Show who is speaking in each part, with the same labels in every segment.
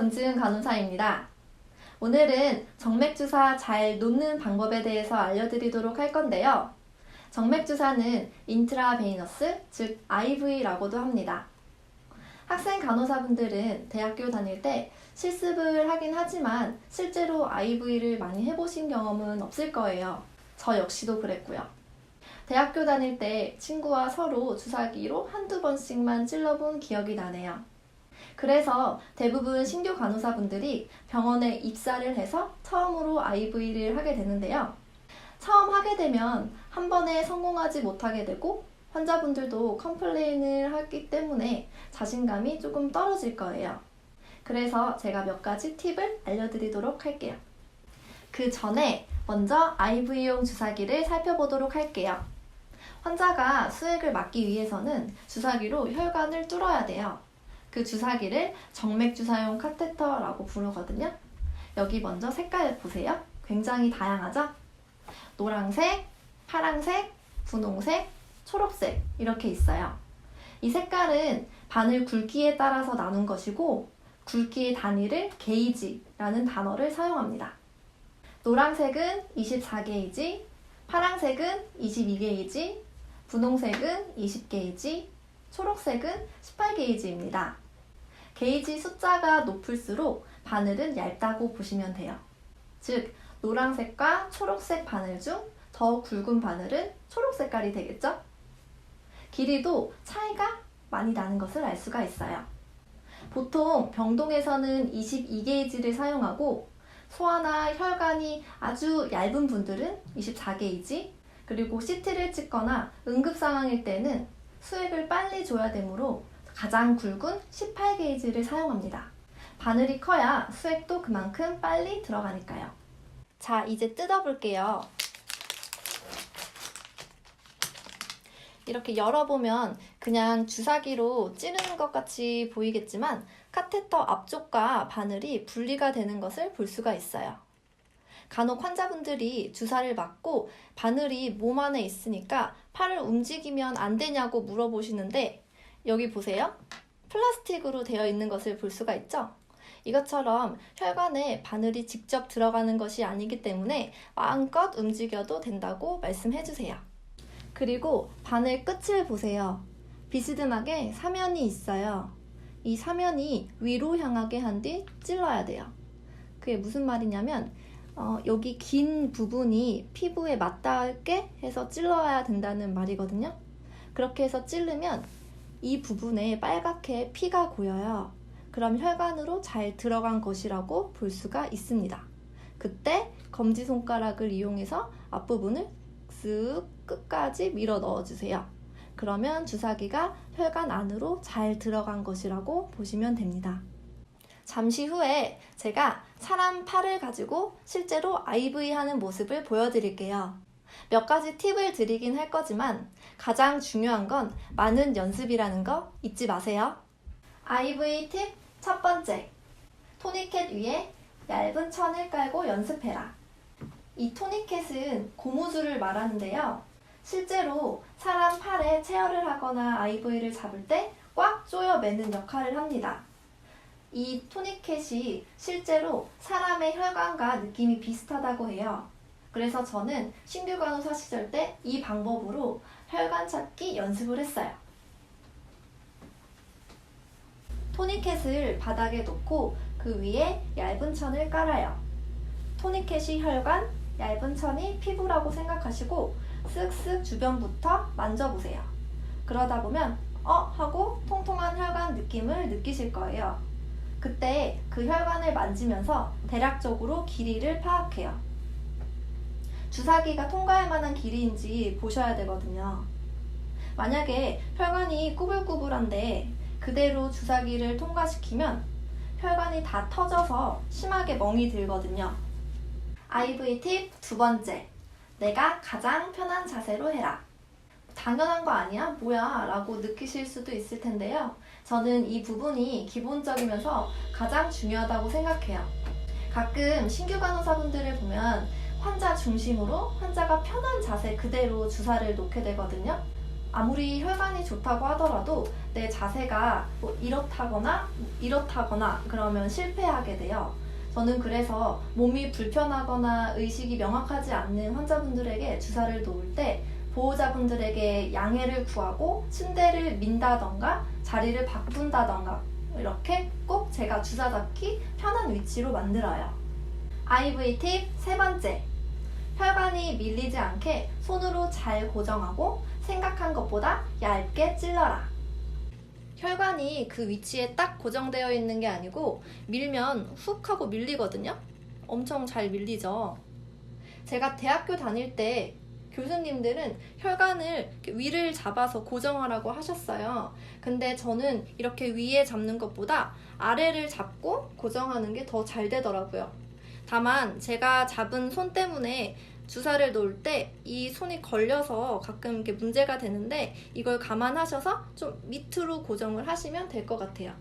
Speaker 1: 권지은 간호사입니다. 오늘은 정맥주사 잘 놓는 방법에 대해서 알려드리도록 할 건데요. 정맥주사는 인트라베이너스, 즉 IV라고도 합니다. 학생 간호사분들은 대학교 다닐 때 실습을 하긴 하지만 실제로 IV를 많이 해보신 경험은 없을 거예요. 저 역시도 그랬고요. 대학교 다닐 때 친구와 서로 주사기로 한두 번씩만 찔러본 기억이 나네요. 그래서 대부분 신규 간호사분들이 병원에 입사를 해서 처음으로 IV를 하게 되는데요. 처음 하게 되면 한 번에 성공하지 못하게 되고 환자분들도 컴플레인을 하기 때문에 자신감이 조금 떨어질 거예요. 그래서 제가 몇 가지 팁을 알려드리도록 할게요. 그 전에 먼저 IV용 주사기를 살펴보도록 할게요. 환자가 수액을 맞기 위해서는 주사기로 혈관을 뚫어야 돼요. 그 주사기를 정맥주사용 카테터라고 부르거든요. 여기 먼저 색깔 보세요. 굉장히 다양하죠? 노란색, 파란색, 분홍색, 초록색 이렇게 있어요. 이 색깔은 바늘 굵기에 따라서 나눈 것이고 굵기의 단위를 게이지라는 단어를 사용합니다. 노란색은 24게이지, 파란색은 22게이지, 분홍색은 20게이지, 초록색은 18게이지입니다. 게이지 숫자가 높을수록 바늘은 얇다고 보시면 돼요. 즉, 노란색과 초록색 바늘 중 더 굵은 바늘은 초록 색깔이 되겠죠? 길이도 차이가 많이 나는 것을 알 수가 있어요. 보통 병동에서는 22게이지를 사용하고 소아나 혈관이 아주 얇은 분들은 24게이지, 그리고 CT를 찍거나 응급 상황일 때는 수액을 빨리 줘야 되므로 가장 굵은 18게이지를 사용합니다. 바늘이 커야 수액도 그만큼 빨리 들어가니까요. 자, 이제 뜯어볼게요. 이렇게 열어보면 그냥 주사기로 찌르는 것 같이 보이겠지만 카테터 앞쪽과 바늘이 분리가 되는 것을 볼 수가 있어요. 간혹 환자분들이 주사를 맞고 바늘이 몸 안에 있으니까 팔을 움직이면 안 되냐고 물어보시는데 여기 보세요. 플라스틱으로 되어 있는 것을 볼 수가 있죠? 이것처럼 혈관에 바늘이 직접 들어가는 것이 아니기 때문에 마음껏 움직여도 된다고 말씀해 주세요. 그리고 바늘 끝을 보세요. 비스듬하게 사면이 있어요. 이 사면이 위로 향하게 한 뒤 찔러야 돼요. 그게 무슨 말이냐면 여기 긴 부분이 피부에 맞닿게 해서 찔러야 된다는 말이거든요. 그렇게 해서 찌르면 이 부분에 빨갛게 피가 고여요. 그럼 혈관으로 잘 들어간 것이라고 볼 수가 있습니다. 그때 검지손가락을 이용해서 앞부분을 쓱 끝까지 밀어 넣어주세요. 그러면 주사기가 혈관 안으로 잘 들어간 것이라고 보시면 됩니다. 잠시 후에 제가 사람 팔을 가지고 실제로 IV 하는 모습을 보여드릴게요. 몇 가지 팁을 드리긴 할 거지만 가장 중요한 건 많은 연습이라는 거 잊지 마세요. IV 팁 첫 번째, 토니켓 위에 얇은 천을 깔고 연습해라. 이 토니켓은 고무줄을 말하는데요. 실제로 사람 팔에 체열을 하거나 IV를 잡을 때 꽉 조여 매는 역할을 합니다. 이 토니켓이 실제로 사람의 혈관과 느낌이 비슷하다고 해요. 그래서 저는 신규 간호사 시절 때 이 방법으로 혈관 찾기 연습을 했어요. 토니켓을 바닥에 놓고 그 위에 얇은 천을 깔아요. 토니켓이 혈관, 얇은 천이 피부라고 생각하시고 쓱쓱 주변부터 만져보세요. 그러다 보면 하고 통통한 혈관 느낌을 느끼실 거예요. 그때 그 혈관을 만지면서 대략적으로 길이를 파악해요. 주사기가 통과할 만한 길이인지 보셔야 되거든요. 만약에 혈관이 꾸불꾸불한데 그대로 주사기를 통과시키면 혈관이 다 터져서 심하게 멍이 들거든요. IV 팁 두 번째, 내가 가장 편한 자세로 해라. 당연한 거 아니야? 뭐야? 라고 느끼실 수도 있을 텐데요. 저는 이 부분이 기본적이면서 가장 중요하다고 생각해요. 가끔 신규 간호사분들을 보면 환자 중심으로 환자가 편한 자세 그대로 주사를 놓게 되거든요. 아무리 혈관이 좋다고 하더라도 내 자세가 뭐 이렇다거나 그러면 실패하게 돼요. 저는 그래서 몸이 불편하거나 의식이 명확하지 않는 환자분들에게 주사를 놓을 때 보호자분들에게 양해를 구하고 침대를 민다던가 자리를 바꾼다던가 이렇게 꼭 제가 주사 잡기 편한 위치로 만들어요. IV 팁 세 번째. 혈관이 밀리지 않게 손으로 잘 고정하고 생각한 것보다 얇게 찔러라. 혈관이 그 위치에 딱 고정되어 있는 게 아니고 밀면 훅 하고 밀리거든요. 엄청 잘 밀리죠. 제가 대학교 다닐 때 교수님들은 혈관을 위를 잡아서 고정하라고 하셨어요. 근데 저는 이렇게 위에 잡는 것보다 아래를 잡고 고정하는 게 더 잘 되더라고요. 다만 제가 잡은 손 때문에 주사를 놓을 때 이 손이 걸려서 가끔 이게 문제가 되는데 이걸 감안하셔서 좀 밑으로 고정을 하시면 될 것 같아요.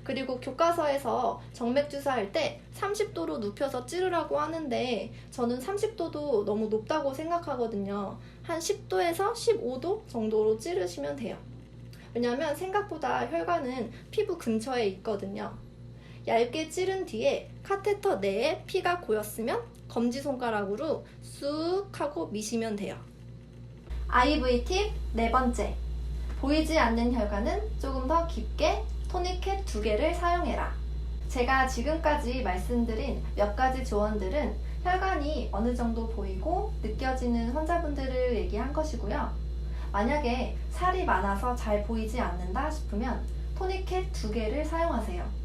Speaker 1: 그리고 교과서에서 정맥주사 할 때 30도로 눕혀서 찌르라고 하는데 저는 30도도 너무 높다고 생각하거든요. 한 10도에서 15도 정도로 찌르시면 돼요. 왜냐면 생각보다 혈관은 피부 근처에 있거든요. 얇게 찌른 뒤에 카테터 내에 피가 고였으면 검지손가락으로 쑥 하고 미시면 돼요. IV 팁 네 번째. 보이지 않는 혈관은 조금 더 깊게 토니켓 2개를 사용해라. 제가 지금까지 말씀드린 몇 가지 조언들은 혈관이 어느 정도 보이고 느껴지는 환자분들을 얘기한 것이고요. 만약에 살이 많아서 잘 보이지 않는다 싶으면 토니켓 2개를 사용하세요.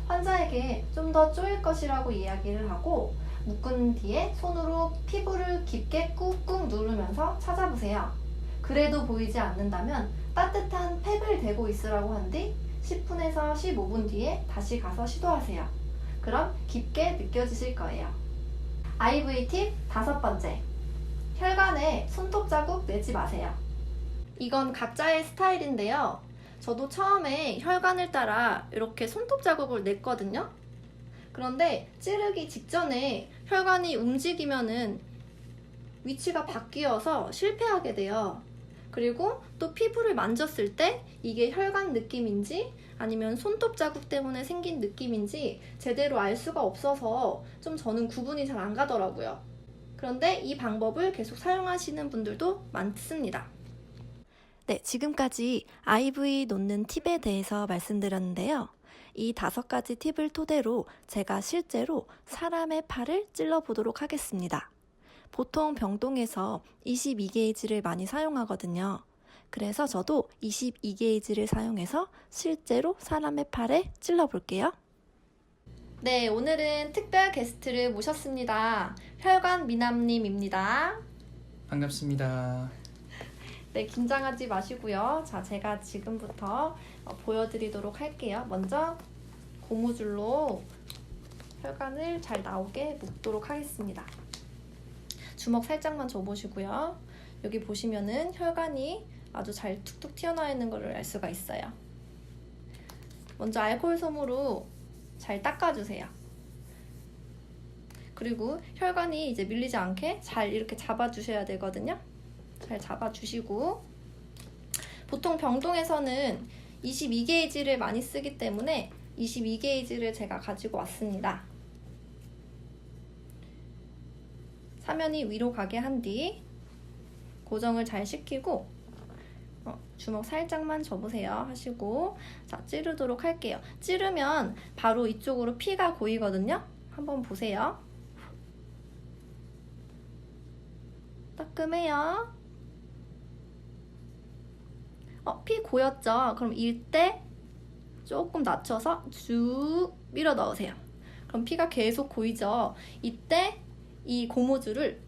Speaker 1: 환자에게 좀 더 쪼일 것이라고 이야기를 하고 묶은 뒤에 손으로 피부를 깊게 꾹꾹 누르면서 찾아보세요. 그래도 보이지 않는다면 따뜻한 팩을 대고 있으라고 한 뒤 10분에서 15분 뒤에 다시 가서 시도하세요. 그럼 깊게 느껴지실 거예요. IV 팁 다섯 번째. 혈관에 손톱 자국 내지 마세요. 이건 각자의 스타일인데요. 저도 처음에 혈관을 따라 이렇게 손톱 자국을 냈거든요. 그런데 찌르기 직전에 혈관이 움직이면은 위치가 바뀌어서 실패하게 돼요. 그리고 또 피부를 만졌을 때 이게 혈관 느낌인지 아니면 손톱 자국 때문에 생긴 느낌인지 제대로 알 수가 없어서 좀 저는 구분이 잘 안 가더라고요. 그런데 이 방법을 계속 사용하시는 분들도 많습니다. 네, 지금까지 IV 놓는 팁에 대해서 말씀드렸는데요. 이 5가지 팁을 토대로 제가 실제로 사람의 팔을 찔러보도록 하겠습니다. 보통 병동에서 22게이지를 많이 사용하거든요. 그래서 저도 22게이지를 사용해서 실제로 사람의 팔에 찔러볼게요. 네, 오늘은 특별 게스트를 모셨습니다. 혈관 미남님입니다.
Speaker 2: 반갑습니다.
Speaker 1: 네, 긴장하지 마시고요. 자, 제가 지금부터 보여드리도록 할게요. 먼저 고무줄로 혈관을 잘 나오게 묶도록 하겠습니다. 주먹 살짝만 줘보시고요. 여기 보시면은 혈관이 아주 잘 툭툭 튀어나와 있는 것을 알 수가 있어요. 먼저 알코올 솜으로 잘 닦아주세요. 그리고 혈관이 이제 밀리지 않게 잘 이렇게 잡아주셔야 되거든요. 잘 잡아주시고, 보통 병동에서는 22게이지를 많이 쓰기 때문에 22게이지를 제가 가지고 왔습니다. 사면이 위로 가게 한 뒤 고정을 잘 시키고 주먹 살짝만 줘보세요 하시고, 자, 찌르도록 할게요. 찌르면 바로 이쪽으로 피가 고이거든요. 한번 보세요. 따끔해요. 피 고였죠? 그럼 이때 조금 낮춰서 쭉 밀어 넣으세요. 그럼 피가 계속 고이죠? 이때 이 고무줄을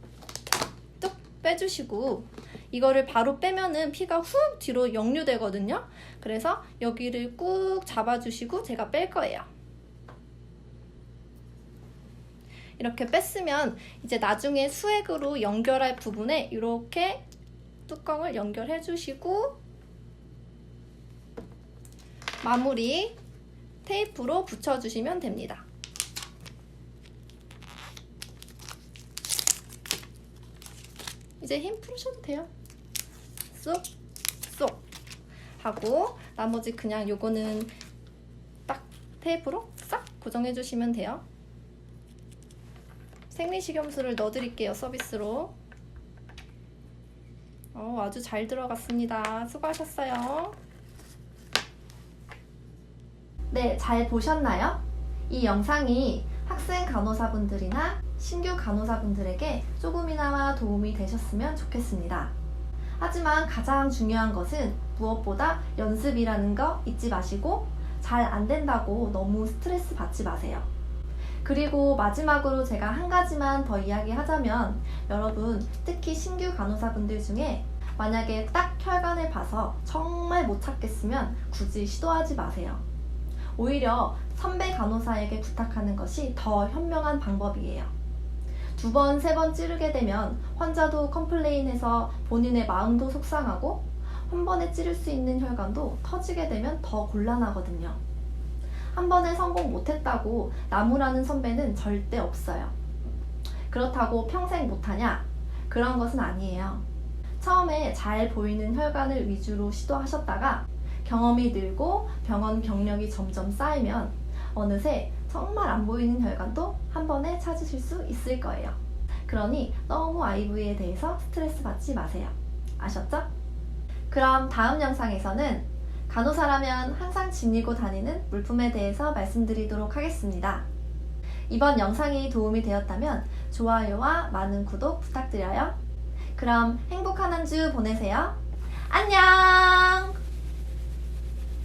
Speaker 1: 뚝 빼주시고, 이거를 바로 빼면은 피가 훅 뒤로 역류되거든요. 그래서 여기를 꾹 잡아주시고 제가 뺄 거예요. 이렇게 뺐으면 이제 나중에 수액으로 연결할 부분에 이렇게 뚜껑을 연결해 주시고, 마무리 테이프로 붙여주시면 됩니다. 이제 힘 풀으셔도 돼요. 쏙 하고 나머지 그냥 요거는 딱 테이프로 싹 고정해 주시면 돼요. 생리식염수를 넣어드릴게요, 서비스로. 아주 잘 들어갔습니다. 수고하셨어요. 네, 잘 보셨나요? 이 영상이 학생 간호사분들이나 신규 간호사분들에게 조금이나마 도움이 되셨으면 좋겠습니다. 하지만 가장 중요한 것은 무엇보다 연습이라는 거 잊지 마시고 잘 안 된다고 너무 스트레스 받지 마세요. 그리고 마지막으로 제가 한 가지만 더 이야기하자면 여러분, 특히 신규 간호사분들 중에 만약에 딱 혈관을 봐서 정말 못 찾겠으면 굳이 시도하지 마세요. 오히려 선배 간호사에게 부탁하는 것이 더 현명한 방법이에요. 2번, 3번 찌르게 되면 환자도 컴플레인해서 본인의 마음도 속상하고 한 번에 찌를 수 있는 혈관도 터지게 되면 더 곤란하거든요. 한 번에 성공 못했다고 나무라는 선배는 절대 없어요. 그렇다고 평생 못하냐? 그런 것은 아니에요. 처음에 잘 보이는 혈관을 위주로 시도하셨다가 경험이 늘고 병원 경력이 점점 쌓이면 어느새 정말 안 보이는 혈관도 한 번에 찾으실 수 있을 거예요. 그러니 너무 IV에 대해서 스트레스 받지 마세요. 아셨죠? 그럼 다음 영상에서는 간호사라면 항상 지니고 다니는 물품에 대해서 말씀드리도록 하겠습니다. 이번 영상이 도움이 되었다면 좋아요와 많은 구독 부탁드려요. 그럼 행복한 한 주 보내세요. 안녕!